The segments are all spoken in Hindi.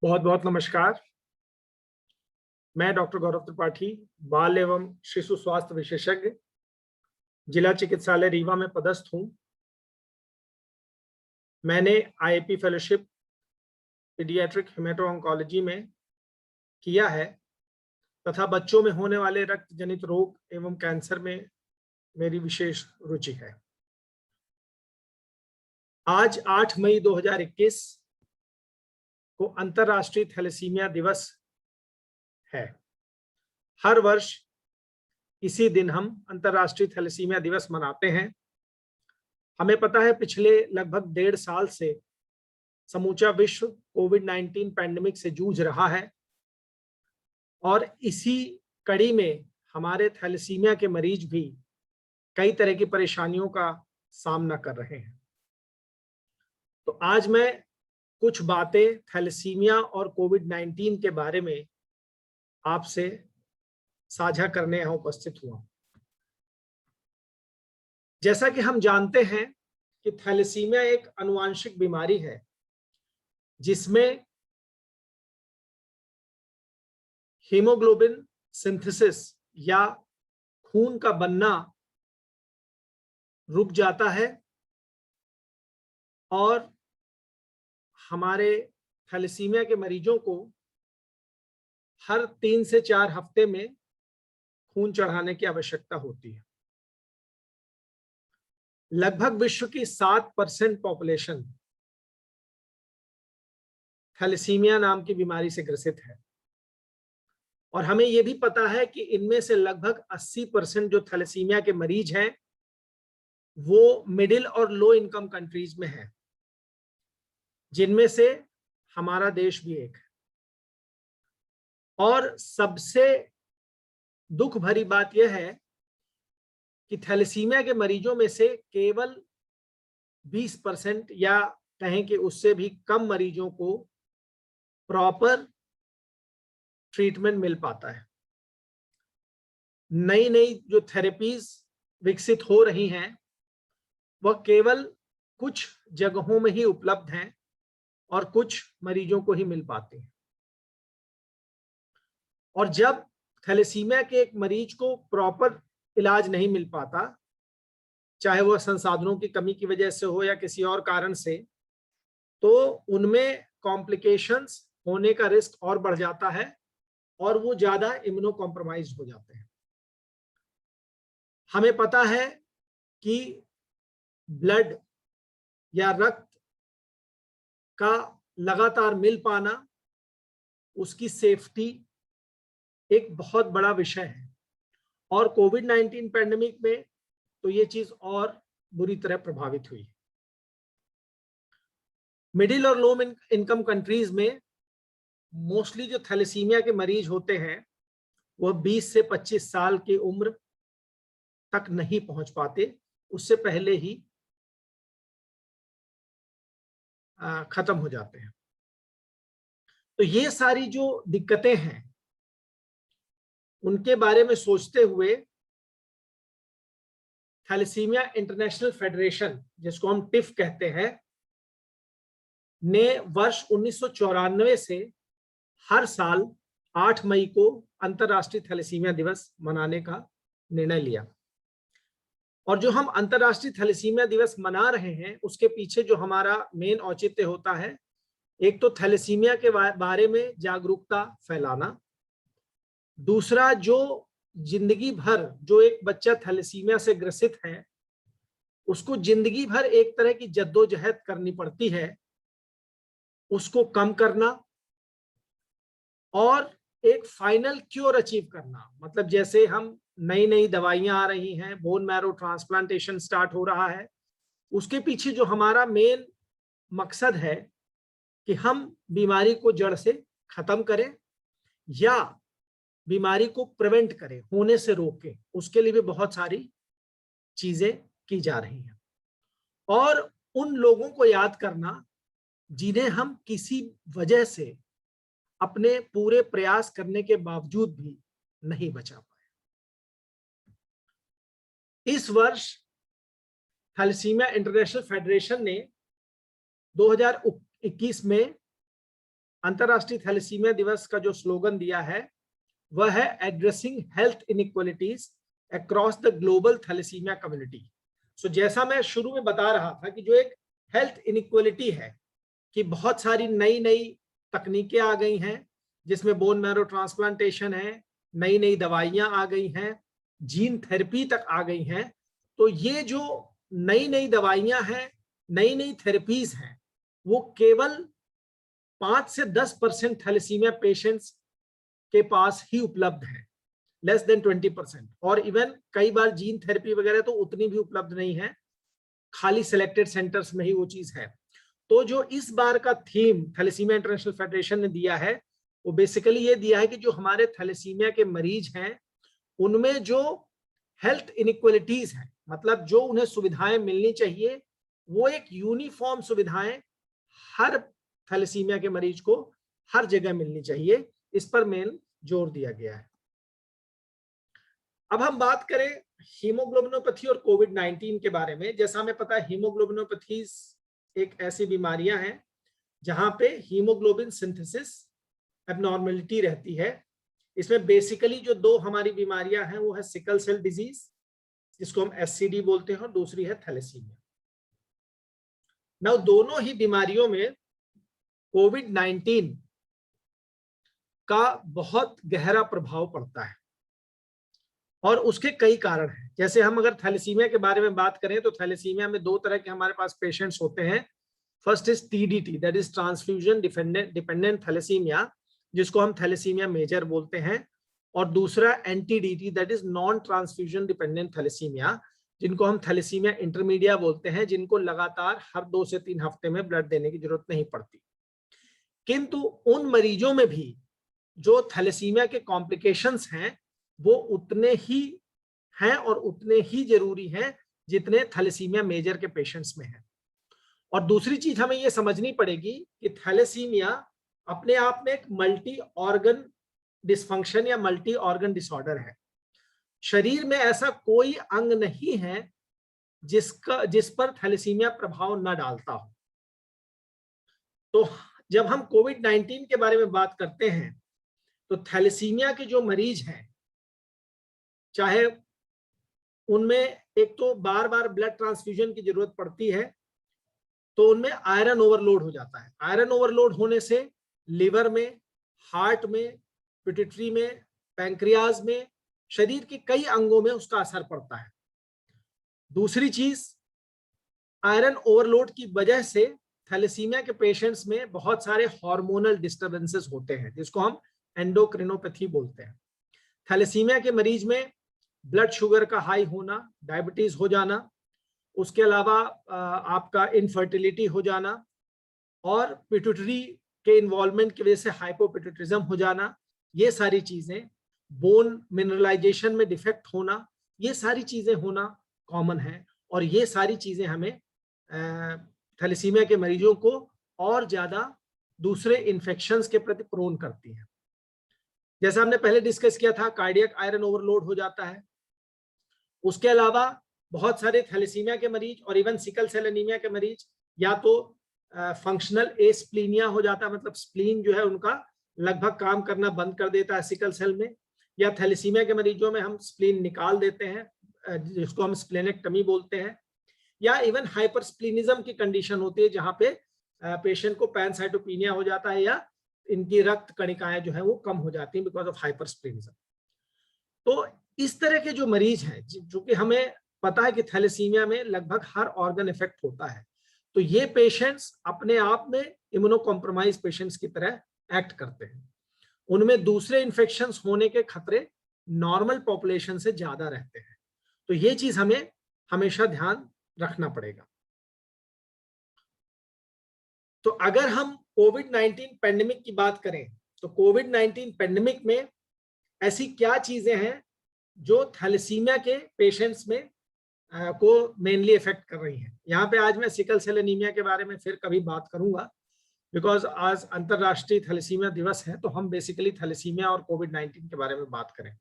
बहुत बहुत नमस्कार। मैं डॉक्टर गौरव त्रिपाठी, बाल एवं शिशु स्वास्थ्य विशेषज्ञ, जिला चिकित्सालय रीवा में पदस्थ हूं। मैंने IAP fellowship paediatric haemato oncology में किया है तथा बच्चों में होने वाले रक्त जनित रोग एवं कैंसर में मेरी विशेष रुचि है। आज 8 मई 2021 को अंतर्राष्ट्रीय थैलेसीमिया दिवस है। हर वर्ष इसी दिन हम अंतर्राष्ट्रीय थैलेसीमिया दिवस मनाते हैं। हमें पता है पिछले लगभग 1.5 साल से समूचा विश्व कोविड-19 पैंडेमिक से जूझ रहा है और इसी कड़ी में हमारे थैलेसीमिया के मरीज भी कई तरह की परेशानियों का सामना कर रहे हैं। तो आज मैं कुछ बातें थैलेसीमिया और कोविड-19 के बारे में आपसे साझा करने यहाँ उपस्थित हुआ। जैसा कि हम जानते हैं कि थैलेसीमिया एक आनुवांशिक बीमारी है जिसमें हीमोग्लोबिन सिंथेसिस या खून का बनना रुक जाता है और हमारे थैलेसीमिया के मरीजों को हर 3 से 4 हफ्ते में खून चढ़ाने की आवश्यकता होती है। लगभग विश्व की 7% पॉपुलेशन थैलेसीमिया नाम की बीमारी से ग्रसित है और हमें यह भी पता है कि इनमें से लगभग 80% जो थैलेसीमिया के मरीज हैं वो मिडिल और लो इनकम कंट्रीज में हैं, जिनमें से हमारा देश भी एक है। और सबसे दुख भरी बात यह है कि थैलेसीमिया के मरीजों में से केवल 20% या कहें कि उससे भी कम मरीजों को प्रॉपर ट्रीटमेंट मिल पाता है। नई नई जो थेरेपीज विकसित हो रही हैं वह केवल कुछ जगहों में ही उपलब्ध हैं और कुछ मरीजों को ही मिल पाती हैं। और जब थैलेसीमिया के एक मरीज को प्रॉपर इलाज नहीं मिल पाता, चाहे वह संसाधनों की कमी की वजह से हो या किसी और कारण से, तो उनमें कॉम्प्लिकेशंस होने का रिस्क और बढ़ जाता है और वो ज्यादा इम्यूनो कॉम्प्रोमाइज हो जाते हैं। हमें पता है कि ब्लड या रक्त का लगातार मिल पाना, उसकी सेफ्टी एक बहुत बड़ा विषय है और कोविड-19 पैंडेमिक में तो ये चीज और बुरी तरह प्रभावित हुई। मिडिल और लो इनकम कंट्रीज में मोस्टली जो थैलेसीमिया के मरीज होते हैं वह 20 से 25 साल की उम्र तक नहीं पहुंच पाते, उससे पहले ही खत्म हो जाते हैं। तो ये सारी जो दिक्कतें हैं उनके बारे में सोचते हुए थैलेसीमिया इंटरनेशनल फेडरेशन, जिसको हम टिफ कहते हैं, ने वर्ष 1994 से हर साल 8 मई को अंतर्राष्ट्रीय थैलेसीमिया दिवस मनाने का निर्णय लिया। और जो हम अंतर्राष्ट्रीय थैलेसीमिया दिवस मना रहे हैं उसके पीछे जो हमारा मेन औचित्य होता है, एक तो थैलेसीमिया के बारे में जागरूकता फैलाना, दूसरा जो जिंदगी भर जो एक बच्चा थैलेसीमिया से ग्रसित है उसको जिंदगी भर एक तरह की जद्दोजहद करनी पड़ती है, उसको कम करना और एक फाइनल क्योर अचीव करना। मतलब जैसे हम नई नई दवाइयां आ रही हैं, बोन मैरो ट्रांसप्लांटेशन स्टार्ट हो रहा है, उसके पीछे जो हमारा मेन मकसद है कि हम बीमारी को जड़ से खत्म करें या बीमारी को प्रिवेंट करें, होने से रोकें, उसके लिए भी बहुत सारी चीजें की जा रही हैं। और उन लोगों को याद करना जिन्हें हम किसी वजह से अपने पूरे प्रयास करने के बावजूद भी नहीं बचा पाए। इस वर्ष थैलेसीमिया इंटरनेशनल फेडरेशन ने 2021 में अंतरराष्ट्रीय थैलेसीमिया दिवस का जो स्लोगन दिया है वह है addressing health inequalities across the global thalassaemia community. So जैसा मैं शुरू में बता रहा था कि जो एक हेल्थ इनइक्वालिटी है कि बहुत सारी नई नई तकनीकें आ गई हैं, जिसमें बोन मैरो ट्रांसप्लांटेशन है, नई नई दवाइयां आ गई हैं, जीन थेरेपी तक आ गई हैं। तो ये जो नई नई दवाइयां हैं, नई नई थेरेपीज हैं, वो केवल 5 से 10% थैलेसीमिया पेशेंट्स के पास ही उपलब्ध है, लेस देन 20%। और इवन कई बार जीन थेरेपी वगैरह तो उतनी भी उपलब्ध नहीं है, खाली सिलेक्टेड सेंटर्स में ही वो चीज है। तो जो इस बार का थीम थैलेसीमिया इंटरनेशनल फेडरेशन ने दिया है वो बेसिकली ये दिया है कि जो हमारे थैलेसीमिया के मरीज हैं उनमें जो हेल्थ इनइक्वालिटीज हैं, मतलब जो उन्हें सुविधाएं मिलनी चाहिए वो एक यूनिफॉर्म सुविधाएं हर थैलेसीमिया के मरीज को हर जगह मिलनी चाहिए, इस पर मेन जोर दिया गया है। अब हम बात करें हीमोग्लोबिनोपैथी और कोविड-19 के बारे में। जैसा हमें पता है हीमोग्लोबिनोपैथी एक ऐसी बीमारियां हैं जहां पे हीमोग्लोबिन सिंथेसिस एबनॉर्मलिटी रहती है। इसमें बेसिकली जो दो हमारी बीमारियां हैं वो है सिकल सेल डिजीज, जिसको हम एससीडी बोलते हैं, और दूसरी है थैलेसीमिया। ना दोनों ही बीमारियों में कोविड-19 का बहुत गहरा प्रभाव पड़ता है और उसके कई कारण हैं। जैसे हम अगर थैलेसीमिया के बारे में बात करें तो थैलेसीमिया में दो तरह के हमारे पास पेशेंट्स होते हैं। First is TDT, that is transfusion dependent thalassaemia, जिसको हम थैलेसीमिया मेजर बोलते हैं, और दूसरा NTDT, that is non transfusion dependent thalassaemia, जिनको हम थैलेसीमिया इंटरमीडिया बोलते हैं, जिनको लगातार हर 2 से 3 हफ्ते में ब्लड देने की जरूरत नहीं पड़ती। किंतु उन मरीजों में भी जो थैलेसीमिया के कॉम्प्लिकेशंस हैं वो उतने ही हैं और उतने ही जरूरी हैं जितने थैलेसीमिया मेजर के पेशेंट्स में हैं। और दूसरी चीज हमें ये समझनी पड़ेगी कि थैलेसीमिया अपने आप में एक मल्टी ऑर्गन डिसफंक्शन या मल्टी ऑर्गन डिसऑर्डर है। शरीर में ऐसा कोई अंग नहीं है जिस पर थैलेसीमिया प्रभाव न डालता हो। तो जब हम कोविड-19 के बारे में बात करते हैं तो थैलेसीमिया के जो मरीज हैं, चाहे उनमें एक तो बार बार ब्लड ट्रांसफ्यूजन की जरूरत पड़ती है, तो उनमें आयरन ओवरलोड हो जाता है। आयरन ओवरलोड होने से लिवर में, हार्ट में, पिट्यूटरी में, पैंक्रियाज में, शरीर के कई अंगों में उसका असर पड़ता है। दूसरी चीज, आयरन ओवरलोड की वजह से थैलेसीमिया के पेशेंट्स में बहुत सारे हार्मोनल डिस्टर्बेंसेस होते हैं, जिसको हम एंडोक्रिनोपैथी बोलते हैं। थैलेसीमिया के मरीज में ब्लड शुगर का हाई होना, डायबिटीज हो जाना, उसके अलावा आपका इनफर्टिलिटी हो जाना, और पिट्यूटरी के इन्वॉल्वमेंट की वजह से हाइपोपिट्यूटरिज्म हो जाना, ये सारी चीजें, बोन मिनरलाइजेशन में डिफेक्ट होना, ये सारी चीजें होना कॉमन है। और ये सारी चीजें हमें थैलेसीमिया के मरीजों को और ज्यादा दूसरे इन्फेक्शंस के प्रति प्रोन करती हैं। जैसा हमने पहले डिस्कस किया था, कार्डियक आयरन ओवरलोड हो जाता है। उसके अलावा बहुत सारे थैलेसीमिया के मरीज और इवन सिकल सेल एनीमिया के मरीज या तो फंक्शनल एस्प्लीनिया हो जाता है, मतलब स्प्लीन जो है उनका लगभग काम करना बंद कर देता है सिकल सेल में, या थैलेसीमिया के मरीजों में हम स्प्लीन निकाल देते हैं, जिसको हम स्प्लेनेक्टमी बोलते हैं, या इवन हाइपरस्प्लीनिज्म की कंडीशन होती है जहां पे पेशेंट को पैनसाइटोपिनिया हो जाता है या इनकी रक्त कणिकाएं जो है वो कम हो जाती हैं बिकॉज ऑफ हाइपरस्प्लीनिज्म। तो इस तरह के जो मरीज हैं, जो कि हमें पता है कि थैलेसीमिया में लगभग हर ऑर्गन इफेक्ट होता है, तो ये पेशेंट्स अपने आप में इम्यूनो कॉम्प्रोमाइज पेशेंट्स की तरह एक्ट करते हैं। उनमें दूसरे इन्फेक्शंस होने के खतरे नॉर्मल पॉपुलेशन से ज्यादा रहते हैं। तो ये चीज हमें हमेशा ध्यान रखना पड़ेगा। तो अगर हम कोविड-19 पेंडेमिक की बात करें तो कोविड-19 पेंडेमिक में ऐसी क्या चीजें हैं जो थैलेसीमिया के पेशेंट्स में को मेनली इफेक्ट कर रही हैं। यहाँ पे आज मैं सिकल सेल एनीमिया के बारे में फिर कभी बात करूंगा, बिकॉज आज अंतरराष्ट्रीय थैलेसीमिया दिवस है, तो हम बेसिकली थैलेसीमिया और कोविड-19 के बारे में बात करें।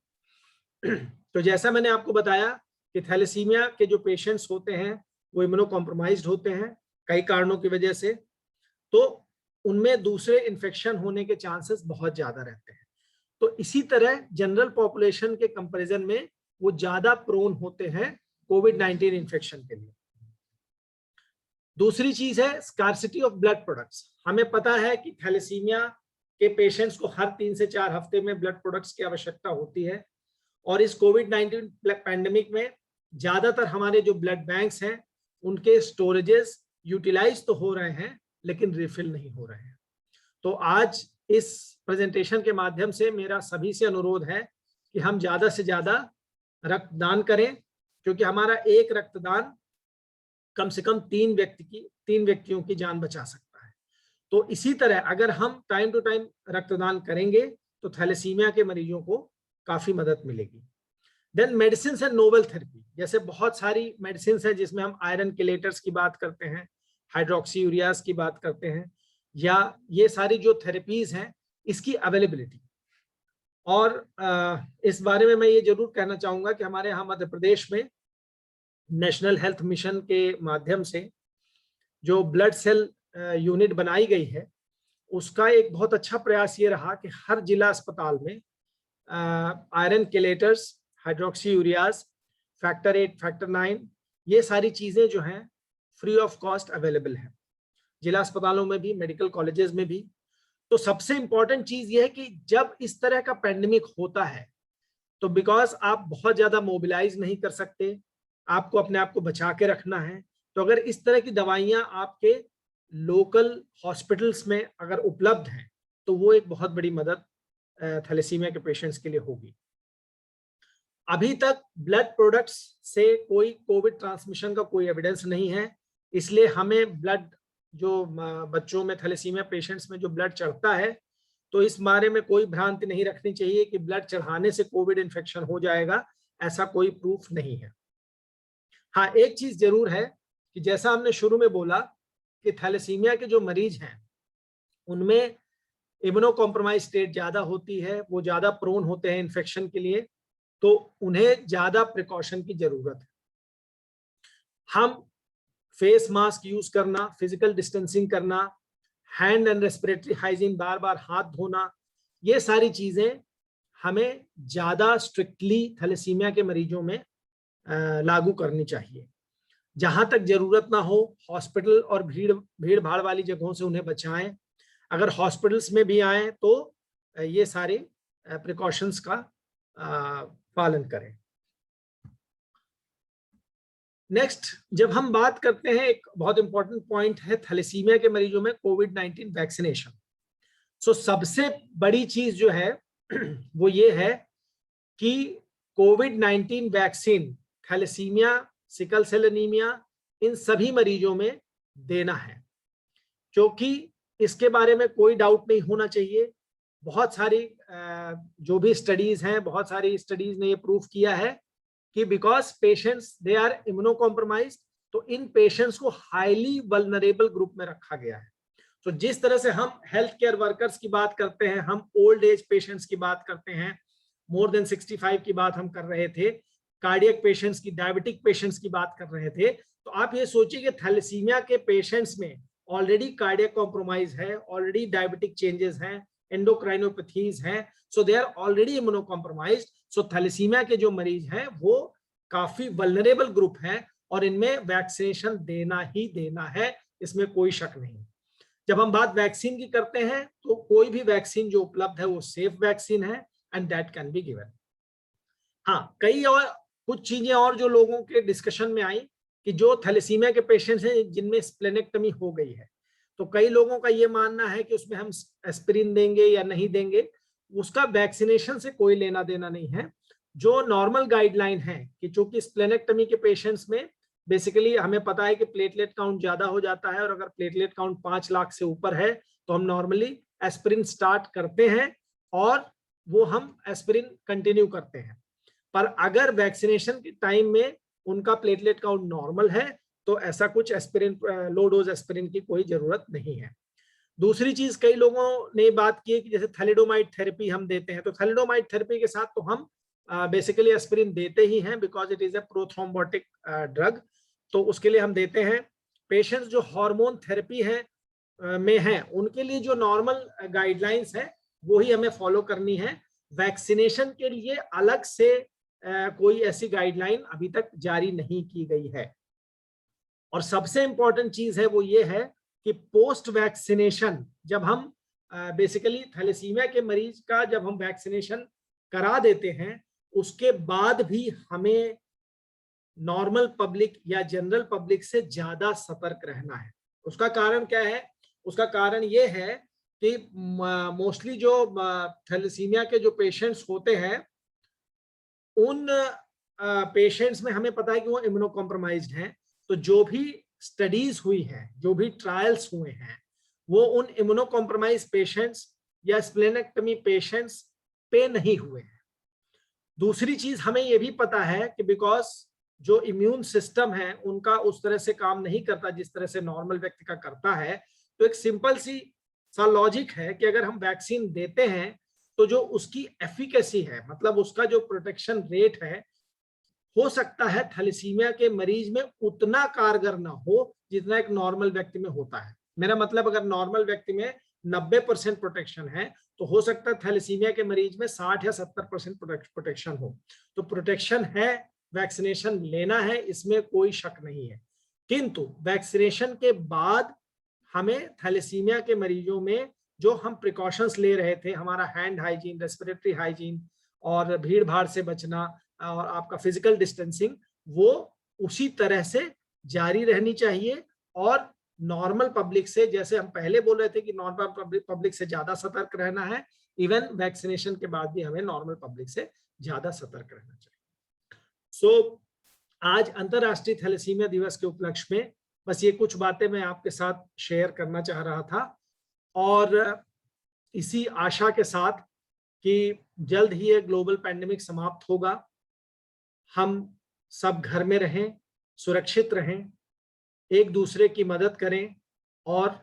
तो जैसा मैंने आपको बताया कि थैलेसीमिया के जो पेशेंट्स होते हैं वो इम्यूनो कॉम्प्रोमाइज्ड होते हैं कई कारणों की वजह से। तो उनमें दूसरे इन्फेक्शन होने के चांसेस बहुत ज्यादा रहते हैं। तो इसी तरह जनरल पॉपुलेशन के कंपैरिजन में वो ज्यादा प्रोन होते हैं कोविड-19 इन्फेक्शन के लिए। दूसरी चीज है स्कार्सिटी ऑफ ब्लड प्रोडक्ट्स। हमें पता है कि थैलेसीमिया के पेशेंट्स को हर 3 से 4 हफ्ते में ब्लड प्रोडक्ट्स की आवश्यकता होती है, और इस कोविड-19 पैंडेमिक में ज्यादातर हमारे जो ब्लड बैंक्स हैं उनके स्टोरेजेस यूटिलाइज तो हो रहे हैं लेकिन रिफिल नहीं हो रहे हैं। तो आज इस प्रेजेंटेशन के माध्यम से मेरा सभी से अनुरोध है कि हम ज्यादा से ज्यादा रक्तदान करें, क्योंकि हमारा एक रक्तदान कम से कम 3 व्यक्तियों की जान बचा सकता है। तो इसी तरह अगर हम टाइम टू टाइम रक्तदान करेंगे तो थैलेसीमिया के मरीजों को काफी मदद मिलेगी। Then medicine and novel therapy, जैसे बहुत सारी मेडिसिन है जिसमें हम आयरन किलेटर्स की बात करते हैं, हाइड्रोक्सी यूरियाज की बात करते हैं, या ये सारी जो थेरेपीज हैं इसकी अवेलेबिलिटी। और इस बारे में मैं ये जरूर कहना चाहूंगा कि हमारे यहाँ मध्य प्रदेश में नेशनल हेल्थ मिशन के माध्यम से जो ब्लड सेल यूनिट बनाई गई है, उसका एक बहुत अच्छा प्रयास ये रहा कि हर जिला अस्पताल में iron chelators, hydroxyureas, factor 8, factor 9, ये सारी चीजें जो हैं फ्री ऑफ कॉस्ट अवेलेबल है जिला अस्पतालों में भी, मेडिकल कॉलेजेस में भी। तो सबसे इंपॉर्टेंट चीज ये है कि जब इस तरह का पैंडेमिक होता है तो बिकॉज आप बहुत ज्यादा मोबिलाइज नहीं कर सकते, आपको अपने आप को बचा के रखना है, तो अगर इस तरह की दवाइयां आपके लोकल हॉस्पिटल्स में अगर उपलब्ध हैं तो वो एक बहुत बड़ी मदद थैलेसीमिया के पेशेंट्स के लिए होगी। अभी तक ब्लड प्रोडक्ट्स से कोई कोविड ट्रांसमिशन का कोई एविडेंस नहीं है, इसलिए हमें ब्लड जो बच्चों में थैलेसीमिया पेशेंट्स में जो ब्लड चढ़ता है तो इस बारे में कोई भ्रांति नहीं रखनी चाहिए कि ब्लड चढ़ाने से कोविड इन्फेक्शन हो जाएगा, ऐसा कोई प्रूफ नहीं है। हाँ, एक चीज जरूर है कि जैसा हमने शुरू में बोला कि थैलेसीमिया के जो मरीज हैं उनमें इम्यूनो कॉम्प्रोमाइज स्टेट ज्यादा होती है, वो ज्यादा प्रोन होते हैं इन्फेक्शन के लिए, तो उन्हें ज्यादा प्रिकॉशन की जरूरत है। हम फेस मास्क यूज करना, फिजिकल डिस्टेंसिंग करना, हैंड एंड रेस्पिरेटरी हाइजीन, बार बार हाथ धोना, ये सारी चीजें हमें ज्यादा स्ट्रिक्टली थैलेसीमिया के मरीजों में लागू करनी चाहिए। जहां तक जरूरत ना हो हॉस्पिटल और भीड़ भाड़ वाली जगहों से उन्हें बचाएं। अगर हॉस्पिटल्स में भी आए तो ये सारे प्रिकॉशंस का पालन करें। नेक्स्ट, जब हम बात करते हैं, एक बहुत इंपॉर्टेंट पॉइंट है थैलेसीमिया के मरीजों में कोविड-19 वैक्सीनेशन। सो सबसे बड़ी चीज जो है वो ये है कि कोविड-19 vaccine thalassaemia, sickle cell anaemia, इन सभी मरीजों में देना है, क्योंकि इसके बारे में कोई डाउट नहीं होना चाहिए। बहुत सारी जो भी स्टडीज हैं, बहुत सारी स्टडीज ने ये प्रूव किया है कि because patients they are immunocompromised, तो इन पेशेंट्स को हाईली वल्नरेबल ग्रुप में रखा गया है। तो जिस तरह से हम हेल्थ केयर वर्कर्स की बात करते हैं, हम ओल्ड एज पेशेंट्स की बात करते हैं, मोर देन 65 की बात हम कर रहे थे, कार्डियक पेशेंट्स की, डायबिटिक पेशेंट्स की बात कर रहे थे, तो आप ये सोचिए कि थैलेसीमिया के पेशेंट्स में ऑलरेडी कार्डियक कॉम्प्रोमाइज है, ऑलरेडी डायबिटिक चेंजेस हैं, एंडोक्राइनोपैथीज हैं, so they are already immunocompromised. So thalassaemia के जो मरीज हैं वो काफी वल्नरेबल ग्रुप हैं और इनमें वैक्सीनेशन देना ही देना है, इसमें कोई शक नहीं। जब हम बात वैक्सीन की करते हैं तो कोई भी वैक्सीन जो उपलब्ध है वो सेफ वैक्सीन है and that can be given. हाँ, कई और कुछ चीजें और जो लोगों के डिस्कशन में आई कि जो थैलेसीमिया के पेशेंट्स हैं जिनमें स्प्लेनेक्टमी हो गई है, तो कई लोगों का ये मानना है कि उसमें हम एस्पिरिन देंगे या नहीं देंगे, उसका वैक्सीनेशन से कोई लेना देना नहीं है। जो नॉर्मल गाइडलाइन है कि चूंकि स्प्लेनेक्टमी के पेशेंट्स में बेसिकली हमें पता है कि प्लेटलेट काउंट ज्यादा हो जाता है, और अगर प्लेटलेट काउंट 5 लाख से ऊपर है तो हम नॉर्मली एस्पिरिन स्टार्ट करते हैं और वो हम एस्पिरिन कंटिन्यू करते हैं। पर अगर वैक्सीनेशन के टाइम में उनका प्लेटलेट काउंट नॉर्मल है तो ऐसा कुछ एस्पिरिन, लो डोज एस्पिरिन की कोई जरूरत नहीं है। दूसरी चीज, कई लोगों ने बात की कि जैसे थैलिडोमाइड थेरेपी हम देते हैं, तो थैलिडोमाइड थेरेपी के साथ तो हम बेसिकली एस्पिरिन देते ही हैं because it is a prothrombotic drug, तो उसके लिए हम देते हैं। पेशेंट्स जो हार्मोन थेरेपी है में हैं उनके लिए जो नॉर्मल गाइडलाइंस है वो ही हमें फॉलो करनी है। वैक्सीनेशन के लिए अलग से कोई ऐसी गाइडलाइन अभी तक जारी नहीं की गई है। और सबसे इंपॉर्टेंट चीज है वो ये है कि पोस्ट वैक्सीनेशन जब हम बेसिकली थैलेसीमिया के मरीज का जब हम वैक्सीनेशन करा देते हैं उसके बाद भी हमें नॉर्मल पब्लिक या जनरल पब्लिक से ज्यादा सतर्क रहना है। उसका कारण क्या है? उसका कारण ये है कि मोस्टली जो थैलेसीमिया के जो पेशेंट्स होते हैं उन पेशेंट्स में हमें पता है कि वो इम्यूनो कॉम्प्रोमाइज्ड हैं। तो जो भी स्टडीज हुई हैं, जो भी ट्रायल्स हुए हैं, वो उन इम्यूनो कॉम्प्रोमाइज पेशेंट्स या स्प्लेनेक्टमी पेशेंट्स पे नहीं हुए हैं। दूसरी चीज हमें ये भी पता है कि बिकॉज जो इम्यून सिस्टम है उनका उस तरह से काम नहीं करता जिस तरह से नॉर्मल व्यक्ति का करता है। तो एक सिंपल सा लॉजिक है कि अगर हम वैक्सीन देते हैं तो जो उसकी एफिकेसी है, मतलब उसका जो प्रोटेक्शन रेट है, हो सकता है थैलेसीमिया के मरीज में उतना कारगर ना हो जितना एक नॉर्मल व्यक्ति में होता है। मेरा मतलब अगर नॉर्मल व्यक्ति में 90% प्रोटेक्शन है तो हो सकता है थैलेसीमिया के मरीज में 60 या 70% प्रोटेक्शन हो। तो प्रोटेक्शन है, वैक्सीनेशन लेना है, इसमें कोई शक नहीं है। किंतु वैक्सीनेशन के बाद हमें थैलेसीमिया के मरीजों में जो हम प्रिकॉशंस ले रहे थे, हमारा हैंड हाइजीन, रेस्पिरेटरी हाइजीन और भीड़ भाड़ से बचना और आपका फिजिकल डिस्टेंसिंग, वो उसी तरह से जारी रहनी चाहिए। और नॉर्मल पब्लिक से, जैसे हम पहले बोल रहे थे कि नॉर्मल पब्लिक से ज्यादा सतर्क रहना है, इवन वैक्सीनेशन के बाद भी हमें नॉर्मल पब्लिक से ज्यादा सतर्क रहना चाहिए। सो आज अंतरराष्ट्रीय थैलेसीमिया दिवस के उपलक्ष्य में बस ये कुछ बातें मैं आपके साथ शेयर करना चाह रहा था। और इसी आशा के साथ कि जल्द ही ये ग्लोबल पैंडेमिक समाप्त होगा, हम सब घर में रहें, सुरक्षित रहें, एक दूसरे की मदद करें और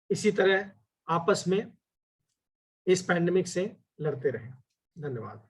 इसी तरह आपस में इस पैंडेमिक से लड़ते रहें। धन्यवाद।